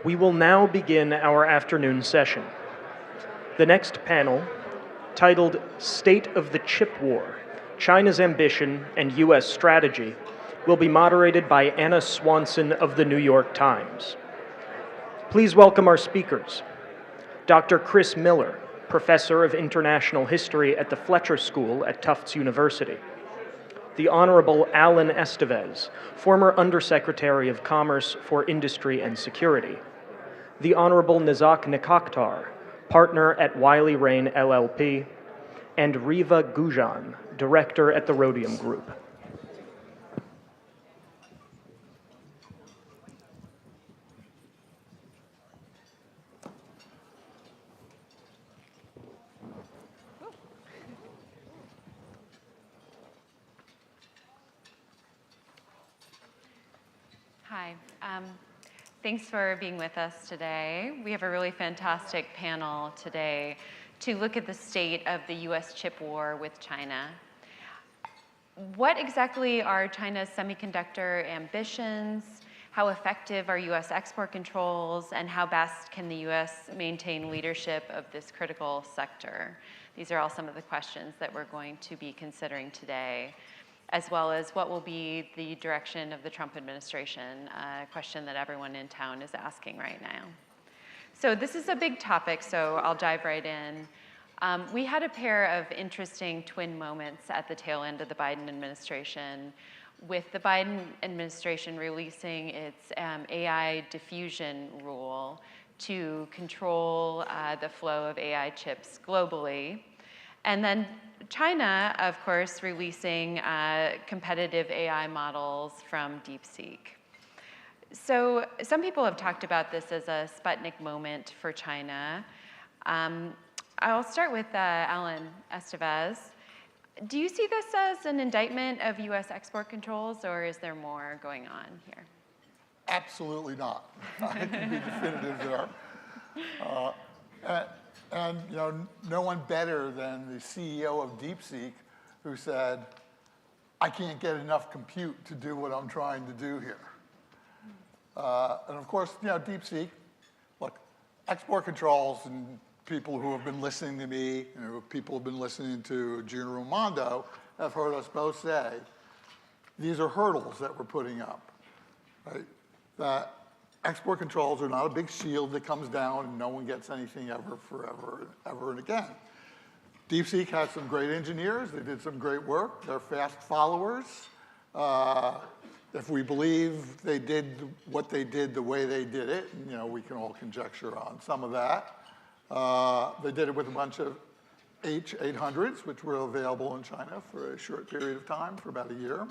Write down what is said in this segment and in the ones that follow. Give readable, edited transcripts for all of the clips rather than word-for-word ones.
We will now begin our afternoon session. The next panel, titled State of the Chip War, China's Ambition and U.S. Strategy, will be moderated by Anna Swanson of the New York Times. Please welcome our speakers. Dr. Chris Miller, Professor of International History at the Fletcher School at Tufts University. The Honorable Alan Estevez, former Undersecretary of Commerce for Industry and Security. The Honorable Nazak Nikakhtar, partner at Wiley Rain LLP, and Reva Goujon, director at the Rhodium Group. Hi. Thanks for being with us today. We have a really fantastic panel today to look at the state of the U.S. chip war with China. What exactly are China's semiconductor ambitions? How effective are U.S. export controls? And how best can the U.S. maintain leadership of this critical sector? These are all some of the questions that we're going to be considering today, as well as what will be the direction of the Trump administration, a question that everyone in town is asking right now. So this is a big topic, so I'll dive right in. We had a pair of interesting twin moments at the tail end of the Biden administration, with the Biden administration releasing its AI diffusion rule to control the flow of AI chips globally. And then China, of course, releasing competitive AI models from DeepSeek. So some people have talked about this as a Sputnik moment for China. I'll start with Alan Estevez. Do you see this as an indictment of U.S. export controls, or is there more going on here? Absolutely not. I can be definitive there. And you know, no one better than the CEO of DeepSeek who said, I can't get enough compute to do what I'm trying to do here. And of course, you know, DeepSeek, look, export controls, and people who have been listening to me, you know, people who have been listening to Gina Raimondo have heard us both say, these are hurdles that we're putting up, right? That export controls are not a big shield that comes down and no one gets anything ever, forever, ever and again. DeepSeek has some great engineers. They did some great work. They're fast followers. If we believe they did what they did the way they did it, you know, we can all conjecture on some of that. They did it with a bunch of H800s, which were available in China for a short period of time, for about a year.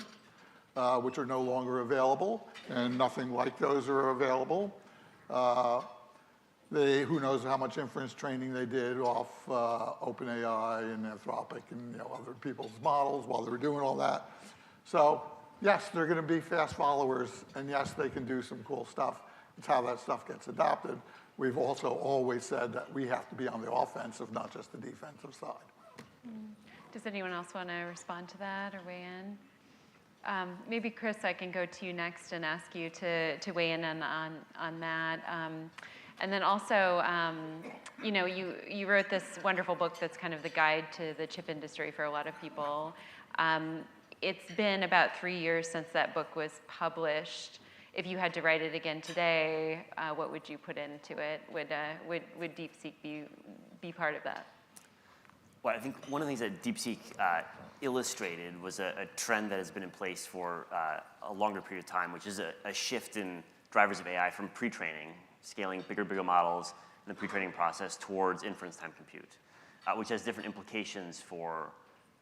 Which are no longer available, and nothing like those are available. Who knows how much inference training they did off OpenAI and Anthropic and, you know, other people's models while they were doing all that. So yes, they're going to be fast followers, and yes, they can do some cool stuff. It's how that stuff gets adopted. We've also always said that we have to be on the offensive, not just the defensive side. Does anyone else want to respond to that or weigh in? Maybe, Chris, I can go to you next and ask you to weigh in on that. And then also, you know, you wrote this wonderful book that's kind of the guide to the chip industry for a lot of people. It's been about 3 years since that book was published. If you had to write it again today, what would you put into it? Would DeepSeek be part of that? Well, I think one of the things that DeepSeek illustrated was a trend that has been in place for a longer period of time, which is a shift in drivers of AI from pre-training, scaling bigger models in the pre-training process towards inference time compute, which has different implications for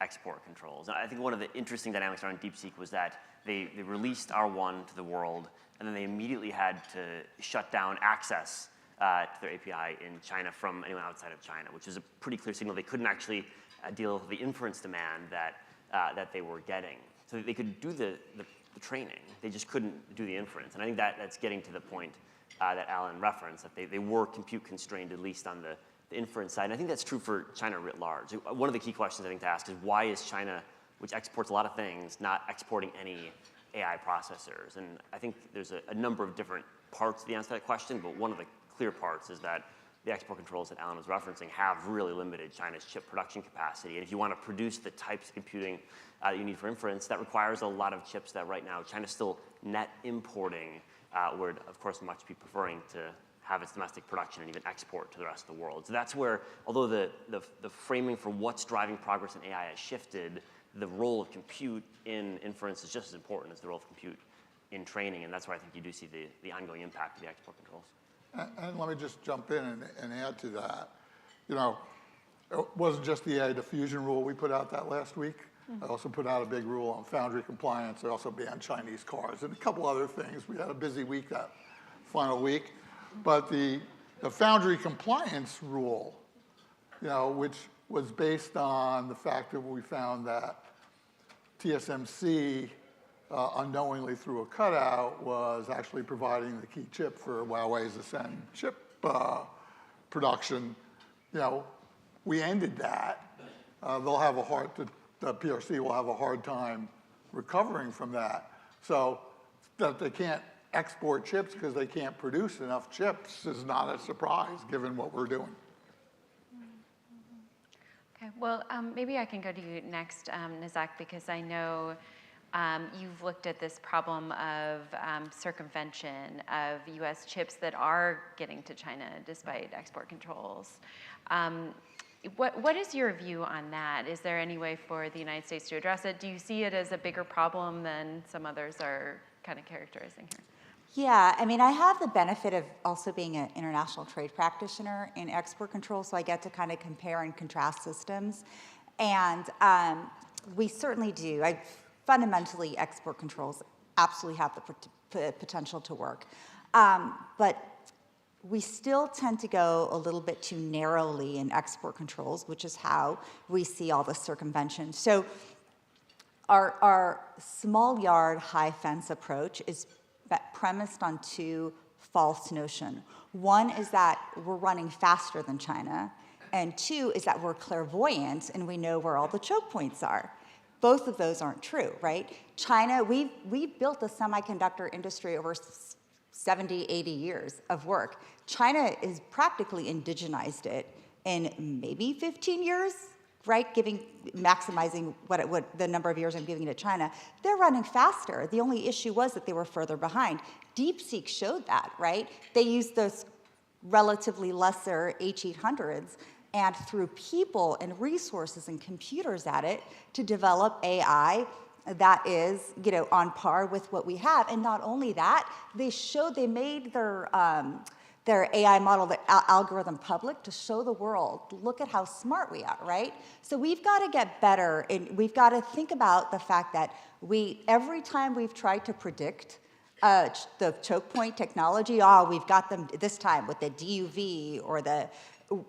export controls. And I think one of the interesting dynamics around DeepSeek was that they released R1 to the world, and then they immediately had to shut down access to their API in China from anyone outside of China, which is a pretty clear signal they couldn't actually deal with the inference demand that they were getting. So they could do the training, they just couldn't do the inference. And I think that's getting to the point that Alan referenced, that they were compute constrained, at least on the inference side. And I think that's true for China writ large. One of the key questions I think to ask is, why is China, which exports a lot of things, not exporting any AI processors? And I think there's a number of different parts of the answer to that question, but one of the clear parts is that the export controls that Alan was referencing have really limited China's chip production capacity. And if you want to produce the types of computing that you need for inference, that requires a lot of chips that right now China's still net importing, where of course much be preferring to have its domestic production and even export to the rest of the world. So that's where, although the framing for what's driving progress in AI has shifted, the role of compute in inference is just as important as the role of compute in training, and that's where I think you do see the ongoing impact of the export controls. And let me just jump in and add to that. You know, it wasn't just the AI diffusion rule we put out that last week. I also put out a big rule on foundry compliance. I also banned Chinese cars and a couple other things. We had a busy week that final week. But the foundry compliance rule, you know, which was based on the fact that we found that TSMC unknowingly through a cutout was actually providing the key chip for Huawei's Ascend chip production. You know, we ended that. They'll have the PRC will have a hard time recovering from that. So that they can't export chips because they can't produce enough chips is not a surprise given what we're doing. Okay, well, maybe I can go to you next, Nazak, because I know you've looked at this problem of circumvention of U.S. chips that are getting to China despite export controls. What is your view on that? Is there any way for the United States to address it? Do you see it as a bigger problem than some others are kind of characterizing here? Yeah, I mean, I have the benefit of also being an international trade practitioner in export control, so I get to kind of compare and contrast systems. And we certainly do. Fundamentally, export controls absolutely have the potential to work. But we still tend to go a little bit too narrowly in export controls, which is how we see all the circumvention. So our small yard, high fence approach is premised on two false notions. One is that we're running faster than China, and two is that we're clairvoyant and we know where all the choke points are. Both of those aren't true, right? China, we've built a semiconductor industry over 70, 80 years of work. China has practically indigenized it in maybe 15 years, right? Maximizing what the number of years I'm giving to China. They're running faster. The only issue was that they were further behind. DeepSeek showed that, right? They used those relatively lesser H800s and threw people and resources and computers at it to develop AI that is, you know, on par with what we have. And not only that, they made their AI model, the algorithm public to show the world, look at how smart we are, right? So we've got to get better, and we've got to think about the fact that every time we've tried to predict the choke point technology, we've got them this time with the DUV or the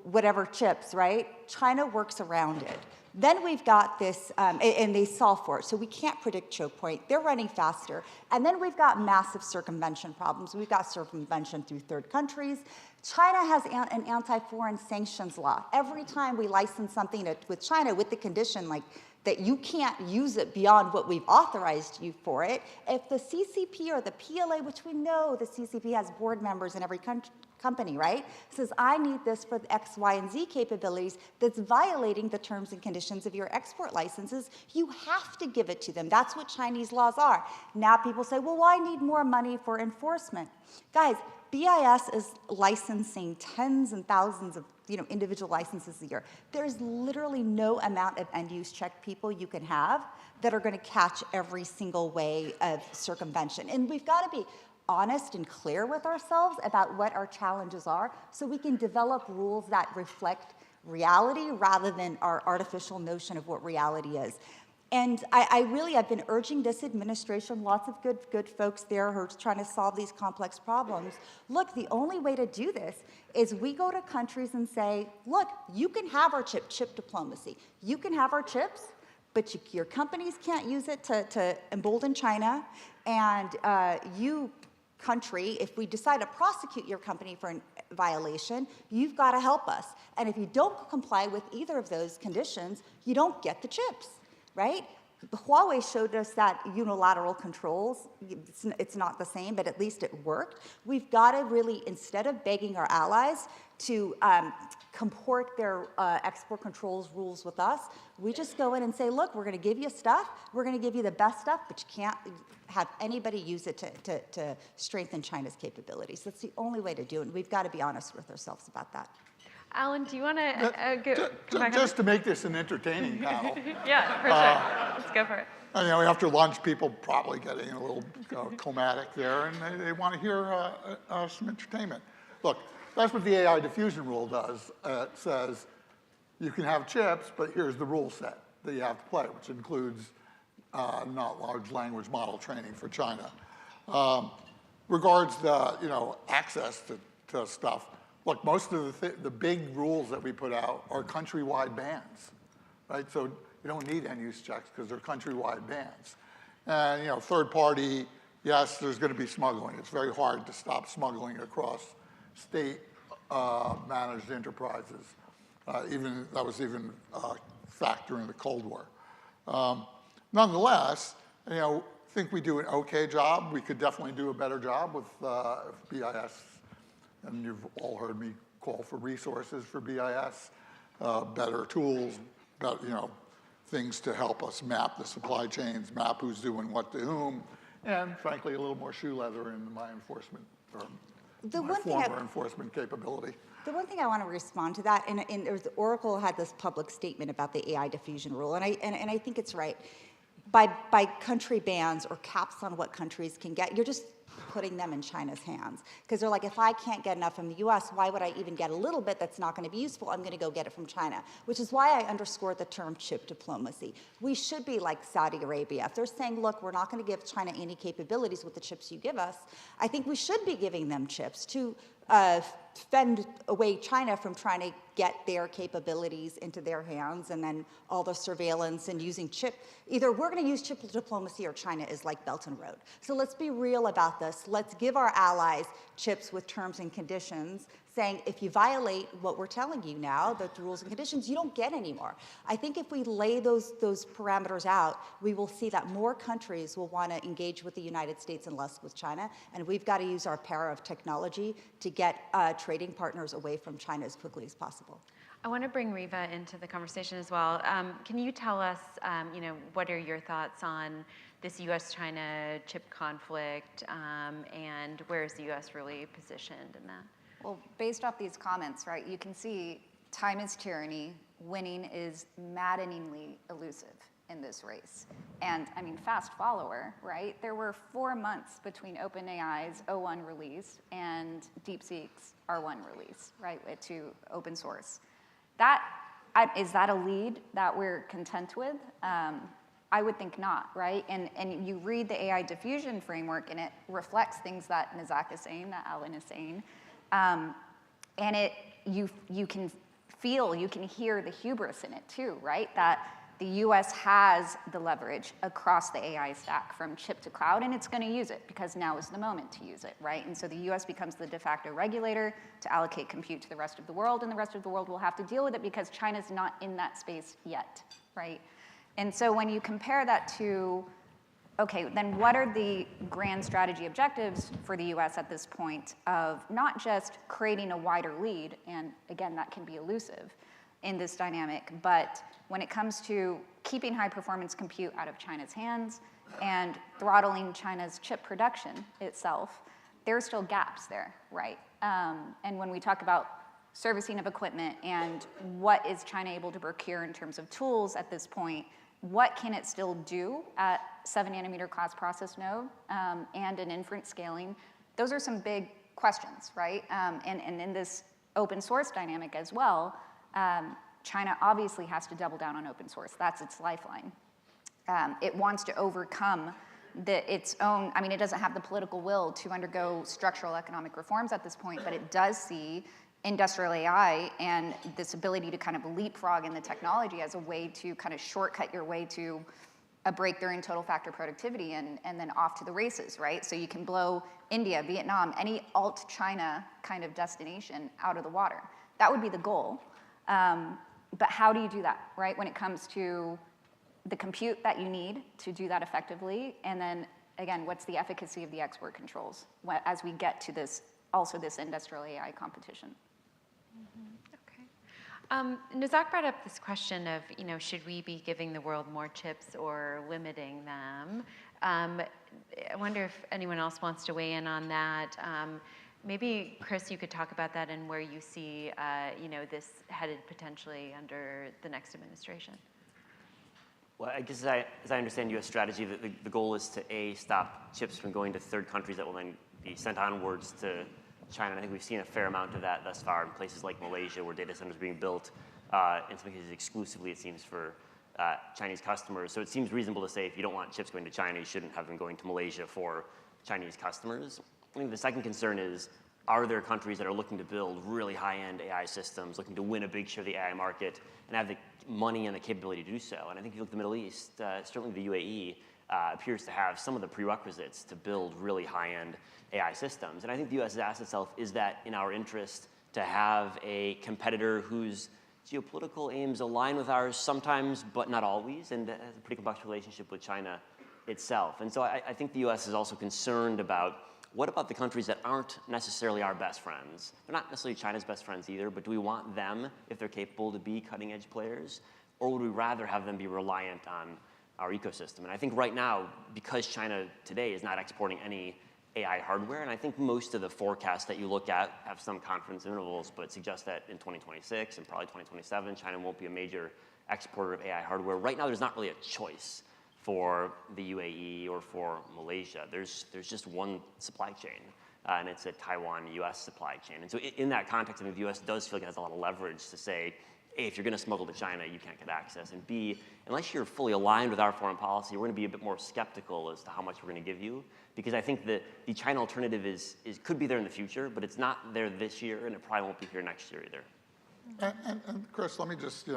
whatever chips, right? China works around it. Then we've got this, and they solve for it. So we can't predict choke point. They're running faster. And then we've got massive circumvention problems. We've got circumvention through third countries. China has an anti-foreign sanctions law. Every time we license something with China with the condition like that you can't use it beyond what we've authorized you for it, if the CCP or the PLA, which we know the CCP has board members in every company, right, says, I need this for the X, Y, and Z capabilities that's violating the terms and conditions of your export licenses, you have to give it to them. That's what Chinese laws are. Now people say, well, I need more money for enforcement. Guys, BIS is licensing tens and thousands of individual licenses a year. There's literally no amount of end-use check people you can have that are going to catch every single way of circumvention. And we've got to be honest and clear with ourselves about what our challenges are so we can develop rules that reflect reality rather than our artificial notion of what reality is. And I've been urging this administration, lots of good folks there who are trying to solve these complex problems. Look, the only way to do this is we go to countries and say, look, you can have our chip diplomacy. You can have our chips, but your companies can't use it to embolden China. And you, country, if we decide to prosecute your company for a violation, you've got to help us. And if you don't comply with either of those conditions, you don't get the chips. Right? Huawei showed us that unilateral controls, it's not the same, but at least it worked. We've got to really, instead of begging our allies to comport their export controls rules with us, we just go in and say, look, we're going to give you stuff, we're going to give you the best stuff, but you can't have anybody use it to strengthen China's capabilities. That's the only way to do it, and we've got to be honest with ourselves about that. Alan, do you want to Just to make this an entertaining panel. Yeah, for sure. Let's go for it. And, after lunch, people probably getting a little climatic there, and they want to hear some entertainment. Look, that's what the AI diffusion rule does. It says you can have chips, but here's the rule set that you have to play, which includes not large language model training for China. Regards the access to stuff. Look, most of the big rules that we put out are countrywide bans, right? So you don't need end-use checks because they're countrywide bans. And third party, yes, there's going to be smuggling. It's very hard to stop smuggling across state managed enterprises. That was even a factor in the Cold War. Nonetheless, think we do an okay job. We could definitely do a better job with BIS. And you've all heard me call for resources for BIS, better tools, things to help us map the supply chains, map who's doing what to whom, and frankly, a little more shoe leather in my enforcement, or my former enforcement capability. The one thing I want to respond to that, and Oracle had this public statement about the AI diffusion rule, and I think it's right. By country bans or caps on what countries can get, you're just putting them in China's hands. Because they're like, if I can't get enough from the US, why would I even get a little bit that's not going to be useful? I'm going to go get it from China. Which is why I underscore the term chip diplomacy. We should be like Saudi Arabia. If they're saying, look, we're not going to give China any capabilities with the chips you give us, I think we should be giving them chips to fend away China from trying to get their capabilities into their hands, and then all the surveillance and using chip. Either we're going to use chip diplomacy or China is like Belt and Road. So let's be real about this. Let's give our allies chips with terms and conditions, saying if you violate what we're telling you now, the rules and conditions, you don't get any more. I think if we lay those parameters out, we will see that more countries will want to engage with the United States and less with China, and we've got to use our power of technology to get trading partners away from China as quickly as possible. I want to bring Reva into the conversation as well. Can you tell us, what are your thoughts on this U.S.-China chip conflict, and where is the U.S. really positioned in that? Well, based off these comments, right, you can see time is tyranny, winning is maddeningly elusive in this race. And I mean, fast follower, right? There were 4 months between OpenAI's O1 release and DeepSeek's R1 release, right, to open source. Is that a lead that we're content with? I would think not, right? And you read the AI diffusion framework, and it reflects things that Nazak is saying, that Alan is saying. And you can feel, you can hear the hubris in it too, right? That the US has the leverage across the AI stack from chip to cloud, and it's going to use it because now is the moment to use it, right? And so the US becomes the de facto regulator to allocate compute to the rest of the world, and the rest of the world will have to deal with it because China's not in that space yet, right? And so when you compare that to, okay, then what are the grand strategy objectives for the US at this point of not just creating a wider lead, and again, that can be elusive in this dynamic, but when it comes to keeping high performance compute out of China's hands and throttling China's chip production itself, there's still gaps there, right? And when we talk about servicing of equipment and what is China able to procure in terms of tools at this point, what can it still do at 7 nanometer class process node and an inference scaling? Those are some big questions, right? And in this open source dynamic as well, China obviously has to double down on open source. That's its lifeline. It wants to overcome its own, I mean, it doesn't have the political will to undergo structural economic reforms at this point, but it does see industrial AI and this ability to kind of leapfrog in the technology as a way to kind of shortcut your way to a breakthrough in total factor productivity and then off to the races, right? So you can blow India, Vietnam, any alt-China kind of destination out of the water. That would be the goal. But how do you do that, right? When it comes to the compute that you need to do that effectively, and then, again, what's the efficacy of the export controls as we get to this, also this industrial AI competition. Nazak brought up this question of, should we be giving the world more chips or limiting them? I wonder if anyone else wants to weigh in on that. Maybe, Chris, you could talk about that and where you see, this headed potentially under the next administration. Well, I guess as I understand U.S. strategy, the goal is to, stop chips from going to third countries that will then be sent onwards to China. And I think we've seen a fair amount of that thus far in places like Malaysia, where data centers are being built, in some cases exclusively, it seems, for Chinese customers. So it seems reasonable to say if you don't want chips going to China, you shouldn't have them going to Malaysia for Chinese customers. I think the second concern is, are there countries that are looking to build really high-end AI systems, looking to win a big share of the AI market, and have the money and the capability to do so? And I think if you look at the Middle East, certainly the UAE appears to have some of the prerequisites to build really high-end AI systems. And I think the U.S. has asked itself, is that in our interest to have a competitor whose geopolitical aims align with ours sometimes, but not always, and has a pretty complex relationship with China itself? And so I think the U.S. is also concerned about, what about the countries that aren't necessarily our best friends? They're not necessarily China's best friends either, but do we want them, if they're capable, to be cutting-edge players? Or would we rather have them be reliant on our ecosystem? And I think right now, because China today is not exporting any AI hardware, and I think most of the forecasts that you look at have some confidence intervals, but suggest that in 2026 and probably 2027, China won't be a major exporter of AI hardware. Right now, there's not really a choice for the UAE or for Malaysia. There's just one supply chain, and it's a Taiwan-US supply chain. And so in that context, I think the US does feel like it has a lot of leverage to say, A, if you're gonna smuggle to China, you can't get access, and B, unless you're fully aligned with our foreign policy, we're gonna be a bit more skeptical as to how much we're gonna give you, because I think that the China alternative could be there in the future, but it's not there this year, and it probably won't be here next year either. And Chris, let me just,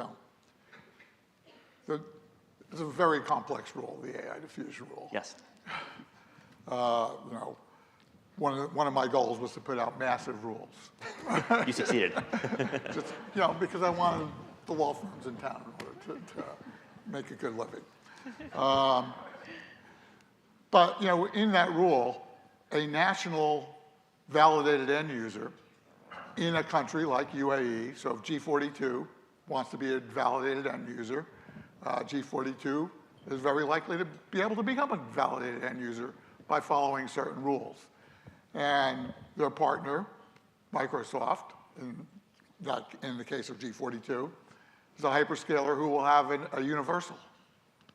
it's a very complex rule, the AI diffusion rule. Yes. One of my goals was to put out massive rules. You succeeded. Just, because I wanted the law firms in town in order to make a good living. But, in that rule, a national validated end user in a country like UAE, so if G42 wants to be a validated end user, G42 is very likely to be able to become a validated end user by following certain rules. And their partner, Microsoft, in the case of G42, is a hyperscaler who will have a universal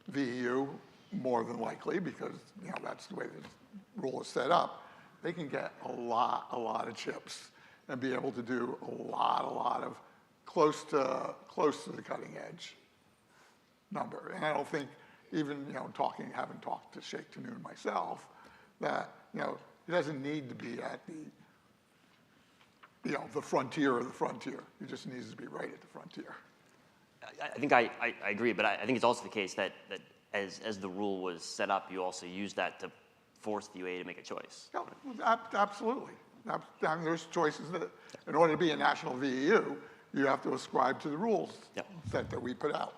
VEU, more than likely, because that's the way the rule is set up. They can get a lot of chips and be able to do a lot of close to the cutting edge number. And I don't think even, having talked to Sheikh Tanoon myself, that, it doesn't need to be at the frontier of the frontier. It just needs to be right at the frontier. I think I agree, but I think it's also the case that as the rule was set up, you also use that to force the UAE to make a choice. Yeah, absolutely. There's choices that, in order to be a national VEU, you have to ascribe to the rules set that we put out.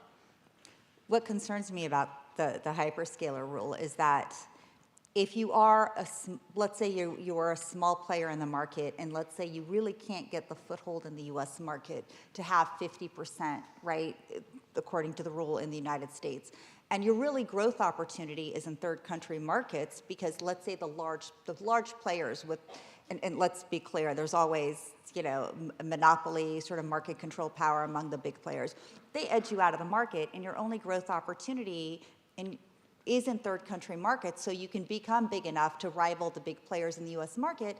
What concerns me about the hyperscaler rule is that if you are, let's say you are a small player in the market, and let's say you really can't get the foothold in the US market to have 50%, right, according to the rule in the United States, and your really growth opportunity is in third country markets, because let's say the large players with, and let's be clear, there's always, a monopoly, sort of market control power among the big players. They edge you out of the market, and your only growth opportunity is in third country markets, so you can become big enough to rival the big players in the US market.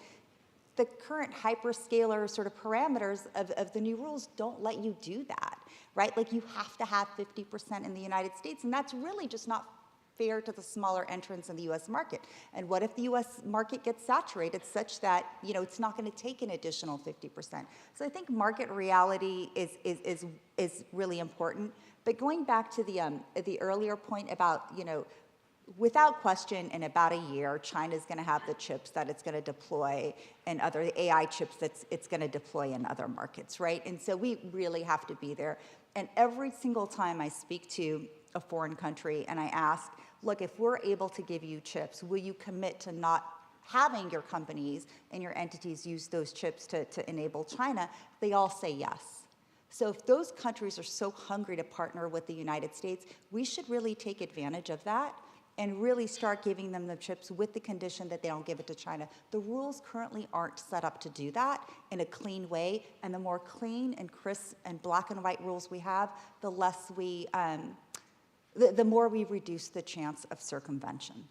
The current hyperscaler sort of parameters of the new rules don't let you do that, right? Like, you have to have 50% in the United States, and that's really just not fair to the smaller entrants in the US market. And what if the US market gets saturated such that, it's not going to take an additional 50%? So I think market reality is really important. But going back to the earlier point about, without question, in about a year, China's going to have the chips that it's going to deploy, and other AI chips that it's going to deploy in other markets, right? And so we really have to be there. And every single time I speak to a foreign country and I ask, look, if we're able to give you chips, will you commit to not having your companies and your entities use those chips to enable China? They all say yes. So if those countries are so hungry to partner with the United States, we should really take advantage of that and really start giving them the chips with the condition that they don't give it to China. The rules currently aren't set up to do that in a clean way, and the more clean and crisp and black and white rules we have, the less we, the more we reduce the chance of circumvention.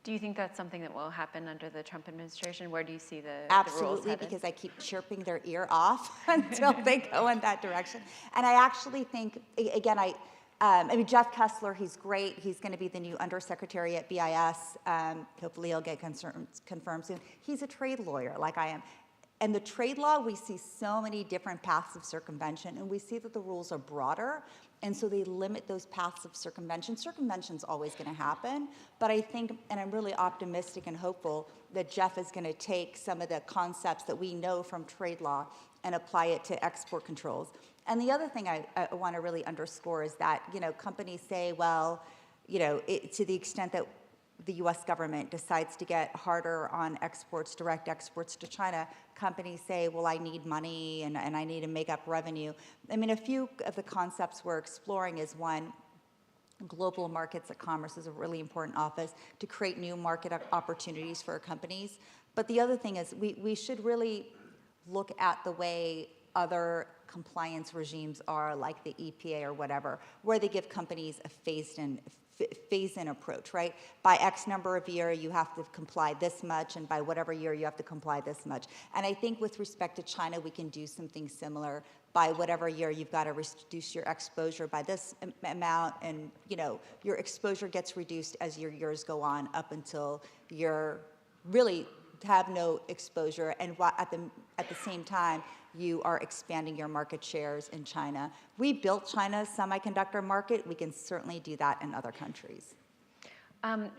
Do you think that's something that will happen under the Trump administration? Where do you see the rules Absolutely, headed? because I keep chirping their ear off until they go in that direction. And I actually think, again, I mean, Jeff Kessler, he's great. He's going to be the new undersecretary at BIS. Hopefully he'll get confirmed soon. He's a trade lawyer like I am. And the trade law, we see so many different paths of circumvention, and we see that the rules are broader, and so they limit those paths of circumvention. Circumvention's always going to happen, but I think, and I'm really optimistic and hopeful, that Jeff is going to take some of the concepts that we know from trade law and apply it to export controls. And the other thing I want to really underscore is that, you know, companies say, well, you know, to the extent that the U.S. government decides to get harder on exports, direct exports to China, companies say, well, I need money and I need to make up revenue. I mean, a few of the concepts we're exploring is one, global markets at Commerce is a really important office to create new market opportunities for our companies. But the other thing is we should really look at the way other compliance regimes are, like the EPA or whatever, where they give companies a phase-in approach, right? By X number of year, you have to comply this much, and by whatever year, you have to comply this much. And I think with respect to China, we can do something similar. By whatever year, you've got to reduce your exposure by this amount, and you know your exposure gets reduced as your years go on, up until you're really have no exposure, and at the same time, you are expanding your market shares in China. We built China's semiconductor market. We can certainly do that in other countries.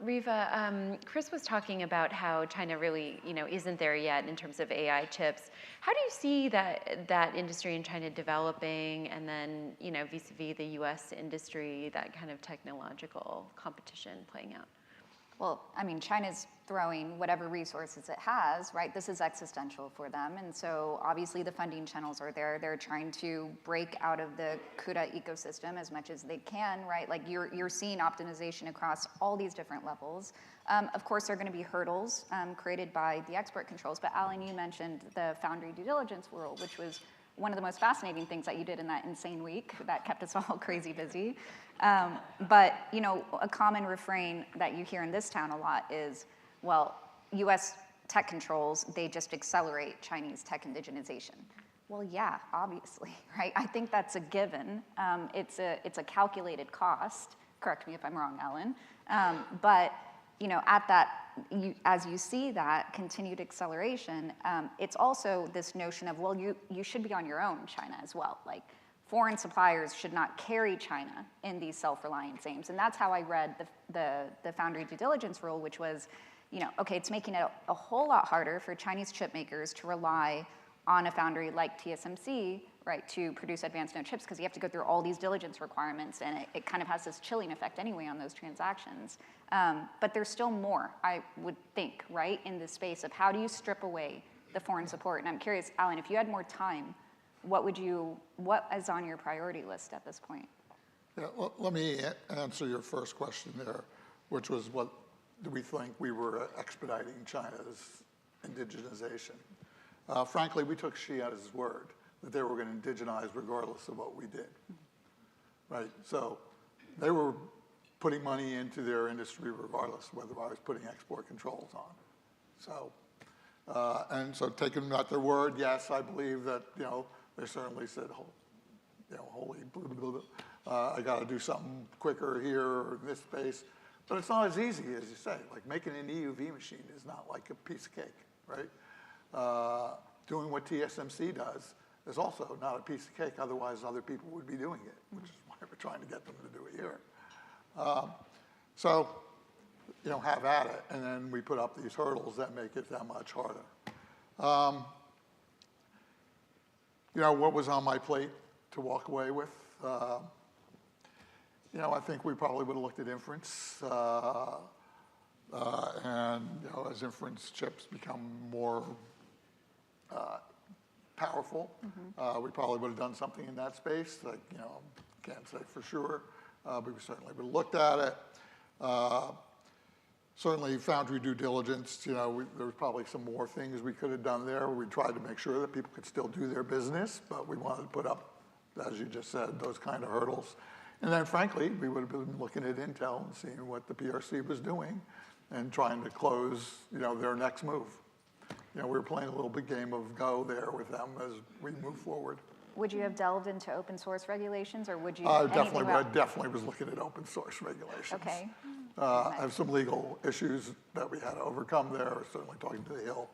Reva, Chris was talking about how China really, you know, isn't there yet in terms of AI chips. How do you see that industry in China developing, and then, you know, vis-a-vis the U.S. industry, that kind of technological competition playing out? Well, I mean, China's throwing whatever resources it has, right? This is existential for them. And so obviously the funding channels are there. They're trying to break out of the CUDA ecosystem as much as they can, right? Like you're seeing optimization across all these different levels. Of course, there are going to be hurdles created by the export controls. But Alan, you mentioned the foundry due diligence rule, which was one of the most fascinating things that you did in that insane week that kept us all crazy busy. But, you know, a common refrain that you hear in this town a lot is, well, U.S. tech controls, they just accelerate Chinese tech indigenization. Well, yeah, obviously, right? I think that's a given. It's a calculated cost. Correct me if I'm wrong, Alan. But, you know, at that, as you see that continued acceleration, it's also this notion of, well, you should be on your own, China, as well. Like, foreign suppliers should not carry China in these self-reliance aims. And that's how I read the foundry due diligence rule, which was, you know, okay, it's making it a whole lot harder for Chinese chip makers to rely on a foundry like TSMC, right, to produce advanced node chips, because you have to go through all these diligence requirements, and it kind of has this chilling effect anyway on those transactions. But there's still more, I would think, right, in this space of how do you strip away the foreign support? And I'm curious, Alan, if you had more time, what is on your priority list at this point? Yeah, well, let me answer your first question there, which was what do we think we were expediting China's indigenization? Frankly, we took Xi at his word that they were going to indigenize regardless of what we did, right? So they were putting money into their industry regardless of whether I was putting export controls on. So, and so taking them at their word, yes, I believe that, you know, they certainly said, you know, holy, blah, blah, blah, I got to do something quicker here or in this space. But it's not as easy as you say. Like making an EUV machine is not like a piece of cake, right? Doing what TSMC does is also not a piece of cake. Otherwise, other people would be doing it, which is why we're trying to get them to do it here. So, you know, have at it. And then we put up these hurdles that make it that much harder. You know, what was on my plate to walk away with? You I think we probably would have looked at inference, and as inference chips become more powerful, we probably would have done something in that space. Like, can't say for sure, but we certainly would have looked at it. Certainly foundry due diligence, there was probably some more things we could have done there. We tried to make sure that people could still do their business, but we wanted to put up, as you just said, those kind of hurdles. And then frankly, we would have been looking at Intel and seeing what the PRC was doing and trying to close, their next move. We were playing a little bit game of Go there with them as we move forward. Would you have delved into open source regulations, or would you? I definitely was looking at open source regulations. Okay. I have some legal issues that we had to overcome there. Certainly talking to the Hill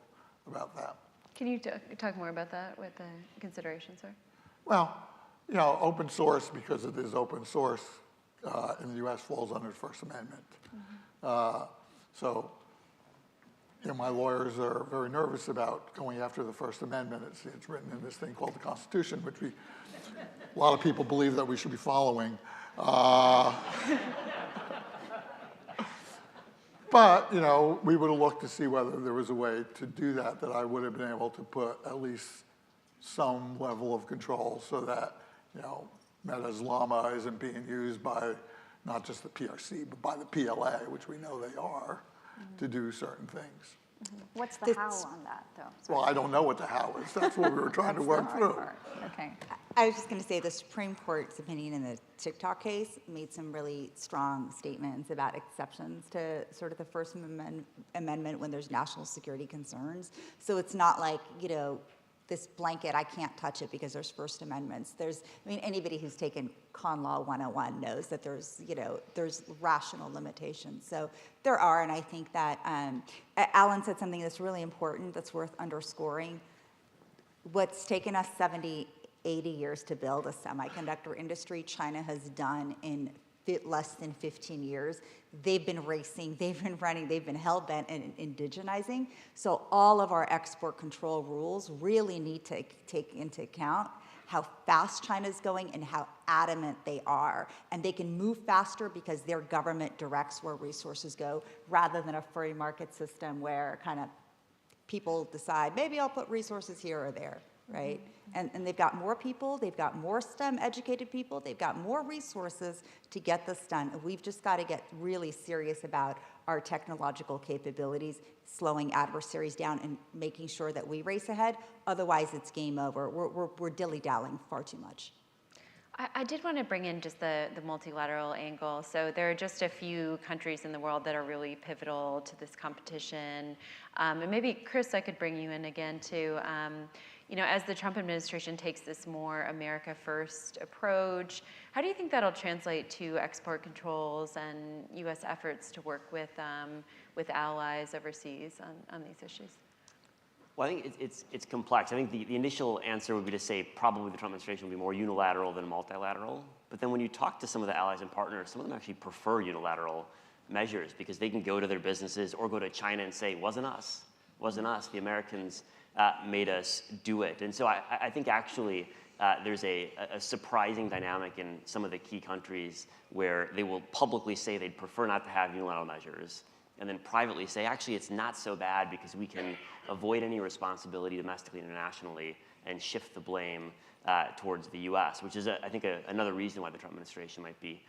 about that. Can you talk more about that with the considerations, sir? Well, open source, because it is open source in the U.S. falls under the First Amendment. So, my lawyers are very nervous about going after the First Amendment. It's written in this thing called the Constitution, which a lot of people believe that we should be following. But, we would have looked to see whether there was a way to do that I would have been able to put at least some level of control so that, Meta's llama isn't being used by not just the PRC, but by the PLA, which we know they are, to do certain things. What's the how on that, though? Well, I don't know what the how is. That's what we were trying to work through. Okay. I was just going to say the Supreme Court's opinion in the TikTok case made some really strong statements about exceptions to sort of the First Amendment when there's national security concerns. So it's not like, this blanket, I can't touch it because there's First Amendments. Anybody who's taken Con Law 101 knows that there's rational limitations. So there are, and I think that Alan said something that's really important, that's worth underscoring. What's taken us 70, 80 years to build a semiconductor industry, China has done in less than 15 years. They've been racing, they've been running, they've been hell-bent in indigenizing. So all of our export control rules really need to take into account how fast China's going and how adamant they are. And they can move faster because their government directs where resources go, rather than a free market system where kind of people decide, maybe I'll put resources here or there, right? And they've got more people, they've got more STEM-educated people, they've got more resources to get this done. We've just got to get really serious about our technological capabilities, slowing adversaries down and making sure that we race ahead. Otherwise, it's game over. We're dilly-dallying far too much. I did want to bring in just the multilateral angle. So there are just a few countries in the world that are really pivotal to this competition. And maybe, Chris, I could bring you in again too. As the Trump administration takes this more America First approach, how do you think that'll translate to export controls and U.S. efforts to work with allies overseas on these issues? Well, I think it's complex. I think the initial answer would be to say probably the Trump administration will be more unilateral than multilateral. But then when you talk to some of the allies and partners, some of them actually prefer unilateral measures because they can go to their businesses or go to China and say, wasn't us. The Americans made us do it. And so I think actually there's a surprising dynamic in some of the key countries where they will publicly say they'd prefer not to have unilateral measures, and then privately say, actually, it's not so bad because we can avoid any responsibility domestically and internationally and shift the blame towards the U.S., which is, I think, another reason why the Trump administration might be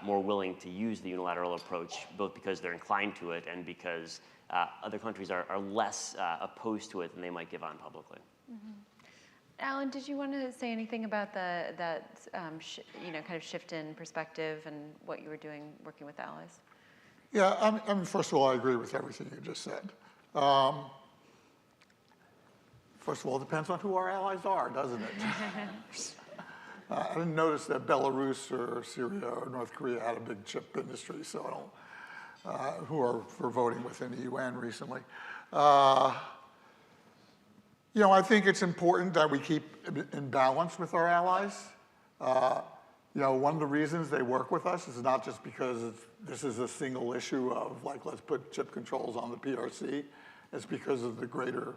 more willing to use the unilateral approach, both because they're inclined to it and because other countries are less opposed to it than they might give on publicly. Mm-hmm. Alan, did you want to say anything about that kind of shift in perspective and what you were doing working with allies? Yeah, first of all, I agree with everything you just said. First of all, it depends on who our allies are, doesn't it? I didn't notice that Belarus or Syria or North Korea had a big chip industry, so I don't, who are for voting within the UN recently. I think it's important that we keep in balance with our allies. One of the reasons they work with us is not just because this is a single issue of like, let's put chip controls on the PRC. It's because of the greater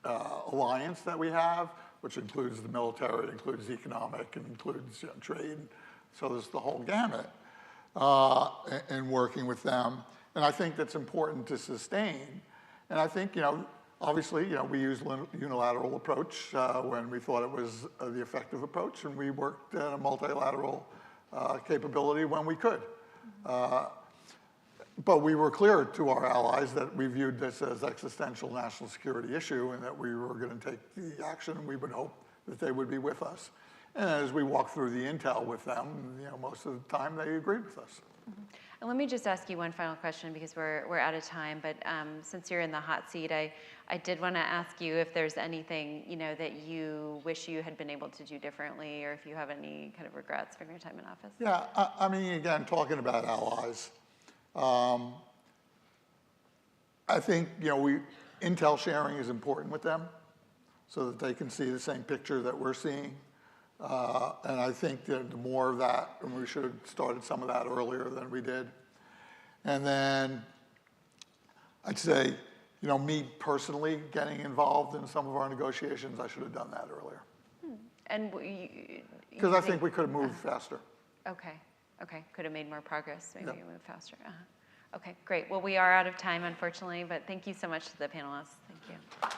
alliance that we have, which includes the military, includes economic, and includes trade, So there's the whole gamut in working with them. And I think that's important to sustain. And I think, obviously, we used unilateral approach when we thought it was the effective approach, and we worked at a multilateral capability when we could. But we were clear to our allies that we viewed this as existential national security issue and that we were going to take the action, and we would hope that they would be with us. And as we walked through the intel with them, most of the time they agreed with us. And let me just ask you one final question because we're out of time, but since you're in the hot seat, I did want to ask you if there's anything, that you wish you had been able to do differently, or if you have any kind of regrets from your time in office. Yeah, I mean, again, talking about allies, I think, intel sharing is important with them so that they can see the same picture that we're seeing. And I think that the more of that, and we should have started some of that earlier than we did. And then I'd say, me personally getting involved in some of our negotiations, I should have done that earlier. And because I think we could have moved faster. Okay, could have made more progress, maybe move faster. Okay, great. Well, we are out of time, unfortunately, but thank you so much to the panelists. Thank you.